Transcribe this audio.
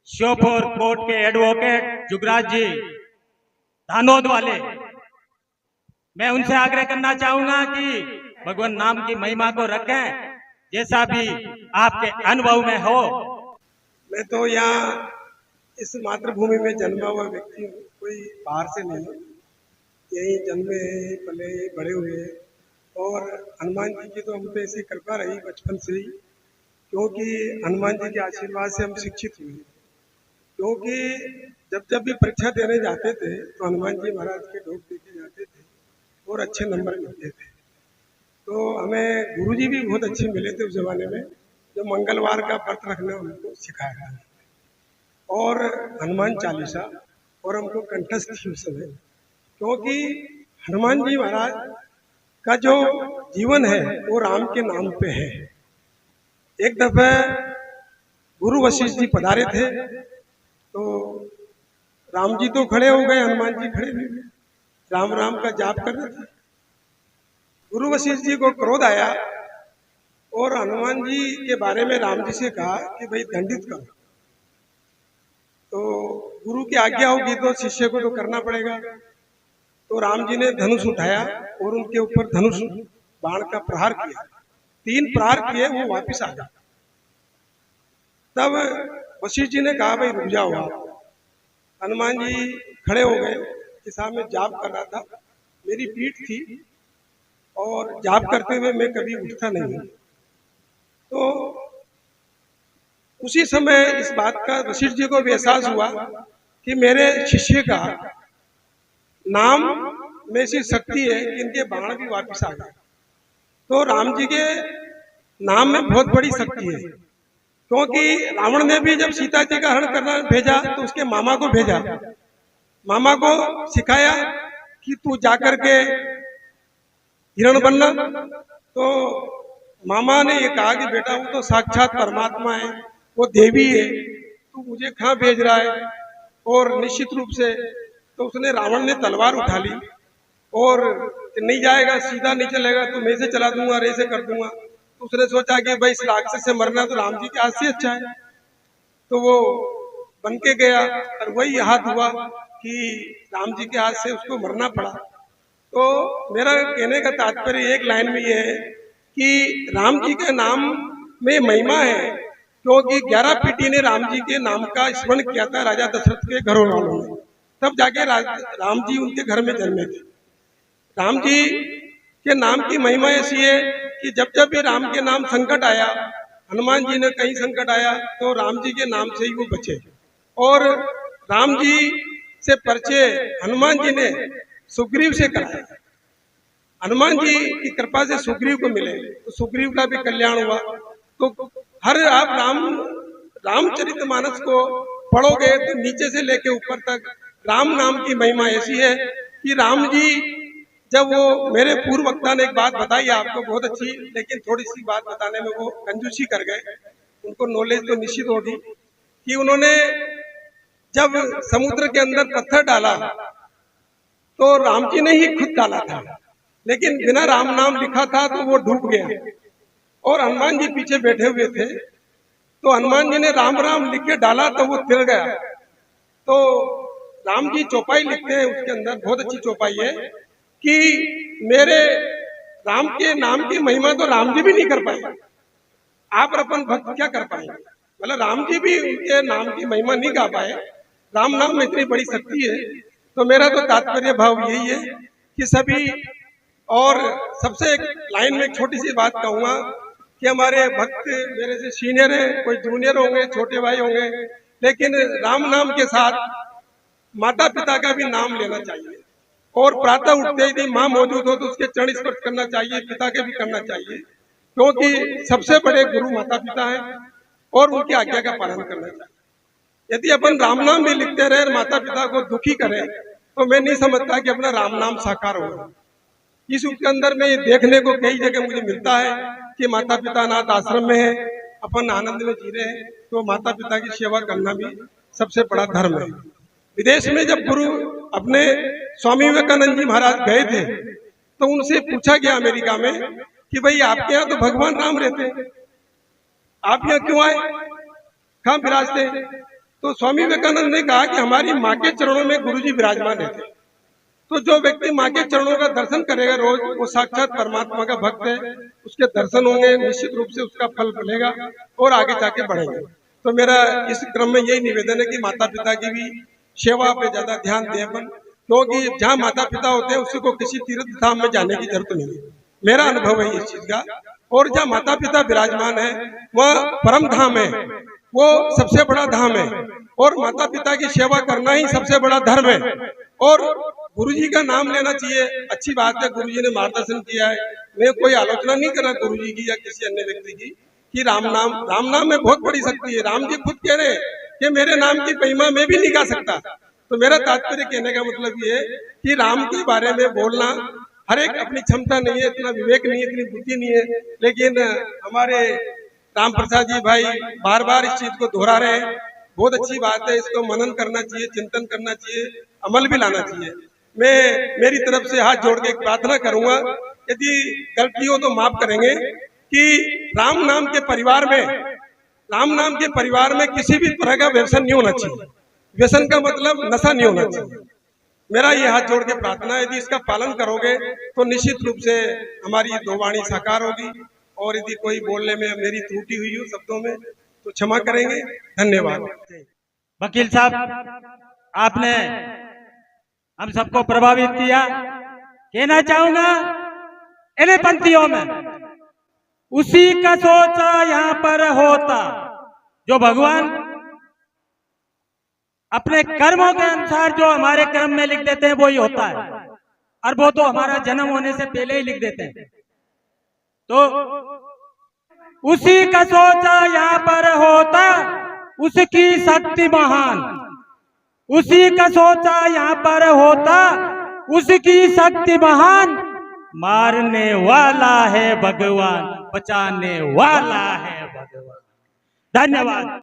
Sheopur court के advocate Jugraj जी धानोद वाले, मैं उनसे आग्रह करना चाहूंगा कि भगवान नाम की महिमा को रखें जैसा भी आपके अनुभव में हो। मैं तो यहाँ इस मातृभूमि में जन्मा हुआ व्यक्ति हूँ, कोई बाहर से नहीं। यही जन्मे पले बड़े हुए, और हनुमान जी की तो हम पे ऐसी कृपा रही बचपन से ही, क्योंकि हनुमान जी के आशीर्वाद से हम शिक्षित हुए। क्योंकि जब जब भी परीक्षा देने जाते थे तो हनुमान जी महाराज के ढोक देखे जाते थे और अच्छे नंबर मिलते थे। तो हमें गुरुजी भी बहुत अच्छे मिले थे उस जमाने में, जो मंगलवार का व्रत रखना हमको सिखाया था, और हनुमान चालीसा, और हमको कंठस्थ थी उस समय। क्योंकि हनुमान जी महाराज का जो जीवन है वो राम के नाम पे है। एक दफे गुरु वशिष्ठ जी पधारे थे, तो राम जी तो खड़े हो गए, हनुमान जी खड़े नहीं हुए, राम राम का जाप कर रहे थे। गुरु वशिष्ठ जी को क्रोध आया और हनुमान जी के बारे में राम जी से कहा कि भाई दंडित करो। तो गुरु की आज्ञा होगी तो शिष्य को तो करना पड़ेगा। तो राम जी ने धनुष उठाया और उनके ऊपर धनुष बाण का प्रहार किया। 3 प्रहार किए, वो वापिस आ गया। तब वशिष्ठ जी ने कहा भाई रुक जाओ आप। हनुमान जी खड़े हो गए कि साहब मैं जाप कर रहा था, मेरी पीठ थी और जाप करते हुए मैं कभी उठता नहीं। तो उसी समय इस बात का वशिष्ठ जी को भी एहसास हुआ कि मेरे शिष्य का नाम में ऐसी शक्ति है कि इनके बाण भी वापिस आ गए। तो राम जी के नाम में बहुत बड़ी शक्ति है, क्योंकि रावण ने भी जब सीता जी का हरण करना भेजा तो उसके मामा को भेजा, मामा को सिखाया कि तू जाकर के हिरण बनना। तो मामा ने ये कहा कि बेटा वो तो साक्षात परमात्मा है, वो देवी है, तू मुझे कहाँ भेज रहा है। और निश्चित रूप से तो उसने, रावण ने तलवार उठा ली और नहीं जाएगा, सीधा नहीं चलेगा तो मैं से चला दूंगा, रे से कर दूंगा। तो उसने सोचा कि भाई इस राक्षस से मरना तो राम जी के हाथ से अच्छा है। तो वो बन के गया और वही हाथ हुआ कि राम जी के हाथ से उसको मरना पड़ा। तो मेरा कहने का तात्पर्य एक लाइन में ये है कि राम जी के नाम में महिमा है, क्योंकि 11 पीढ़ी ने राम जी के नाम का स्मरण किया था राजा दशरथ के घरों वालों ने, तब जाके राम जी उनके घर में जन्मे थे। राम जी के नाम की महिमा ऐसी है कि जब जब भी राम के नाम संकट आया, हनुमान जी ने कहीं संकट आया तो राम जी के नाम से ही वो बचे। और राम जी से परिचय हनुमान जी ने सुग्रीव से कराया। हनुमान जी की कृपा से सुग्रीव को मिले तो सुग्रीव का भी कल्याण हुआ। तो हर आप रामचरितमानस को पढ़ोगे तो नीचे से लेके ऊपर तक राम नाम की महिमा ऐसी है कि राम जी, जब वो मेरे पूर्व वक्ता ने एक बात बताई आपको बहुत अच्छी, लेकिन थोड़ी सी बात बताने में वो कंजूसी कर गए। उनको नॉलेज तो निश्चित होगी कि उन्होंने जब समुद्र के अंदर पत्थर डाला तो राम जी ने ही खुद डाला था, लेकिन बिना राम नाम लिखा था तो वो डूब गया और हनुमान जी पीछे बैठे हुए थे। तो हनुमान जी ने राम राम लिख के डाला तो वो तिल गया। तो राम जी चौपाई लिखते हैं, उसके अंदर बहुत अच्छी चौपाई है कि मेरे राम के नाम की महिमा तो राम जी भी नहीं कर पाए, आप अपन भक्त क्या कर पाएंगे। मतलब राम जी भी उनके नाम की महिमा नहीं गा पाए, राम नाम में इतनी बड़ी शक्ति है। तो मेरा तो तात्पर्य भाव यही है कि सभी, और सबसे एक लाइन में एक छोटी सी बात कहूंगा कि हमारे भक्त मेरे से सीनियर है, कोई जूनियर होंगे, छोटे भाई होंगे, लेकिन राम नाम के साथ माता पिता का भी नाम लेना चाहिए। और प्रातः उठते ही माँ मौजूद हो तो उसके चरण स्पर्श करना चाहिए, पिता के भी करना चाहिए, क्योंकि सबसे बड़े गुरु माता पिता है और उनकी आज्ञा का पालन करना चाहिए। यदि अपन राम नाम भी लिखते रहे माता पिता को दुखी करें तो मैं नहीं समझता कि अपना राम नाम साकार होगा। इस युग के अंदर में देखने को कई जगह मुझे मिलता है कि माता पिता अनाथ आश्रम में है, अपन आनंद में जी रहे हैं, तो माता पिता की सेवा करना भी सबसे बड़ा धर्म है। विदेश में जब गुरु अपने स्वामी विवेकानंद जी महाराज गए थे तो उनसे पूछा गया अमेरिका में कि भाई आपके यहाँ तो भगवान राम रहते हैं, आप यहाँ क्यों आए, कहाँ विराजते हैं। तो स्वामी विवेकानंद ने कहा कि हमारी माँ के चरणों में गुरुजी विराजमान रहते। तो जो व्यक्ति माँ के चरणों का दर्शन करेगा रोज, वो साक्षात परमात्मा का भक्त है, उसके दर्शन होंगे, निश्चित रूप से उसका फल मिलेगा और आगे जाके बढ़ेंगे। तो मेरा इस क्रम में यही निवेदन है कि माता पिता की भी सेवा पे ज्यादा ध्यान दें अपन, क्योंकि जहाँ माता पिता होते हैं उसी को किसी तीर्थ धाम में जाने की जरूरत नहीं है। मेरा अनुभव है इस चीज का। और जहाँ माता पिता विराजमान है वह परम धाम है, वो सबसे बड़ा धाम है, और माता पिता की सेवा करना ही सबसे बड़ा धर्म है। और गुरुजी का नाम लेना चाहिए, अच्छी बात है, गुरुजी ने मार्गदर्शन किया है। मैं कोई आलोचना नहीं कर रहा गुरुजी की या किसी अन्य व्यक्ति की कि राम नाम में बहुत बड़ी शक्ति है। राम जी खुद कह रहे हैं कि मेरे नाम की महिमा मैं भी नहीं गा सकता। तो मेरा तात्पर्य कहने का मतलब ये है कि राम के बारे में बोलना हर एक अपनी क्षमता नहीं है, इतना विवेक नहीं है, इतनी बुद्धि नहीं है। लेकिन हमारे राम प्रसाद जी भाई बार बार इस चीज को दोहरा रहे हैं, बहुत अच्छी बात है। इसको मनन करना चाहिए, चिंतन करना चाहिए, अमल भी लाना चाहिए। मैं मेरी तरफ से हाथ जोड़ के एक प्रार्थना करूंगा, यदि गलती हो तो माफ करेंगे, कि राम नाम के परिवार में किसी भी तरह का व्यसन नहीं होना चाहिए। व्यसन का मतलब नशा नहीं होना चाहिए। मेरा ये हाथ जोड़ के प्रार्थना है, यदि इसका पालन करोगे तो निश्चित रूप से हमारी ये दो वाणी साकार होगी। और यदि कोई बोलने में मेरी त्रुटि हुई हो शब्दों में तो क्षमा करेंगे। धन्यवाद। वकील साहब, आपने हम सबको प्रभावित किया। कहना चाहूंगा इन्हीं पंक्तियों में, उसी का सोचा यहाँ पर होता, जो भगवान अपने कर्मों के अनुसार जो हमारे कर्म में लिख देते हैं वो ही होता है, और वो तो हमारा जन्म होने से पहले ही लिख देते हैं। तो उसी का सोचा यहाँ पर होता, उसकी शक्ति महान। उसी का सोचा यहाँ पर होता, उसकी शक्ति महान। मारने वाला है भगवान, बचाने वाला है भगवान। धन्यवाद।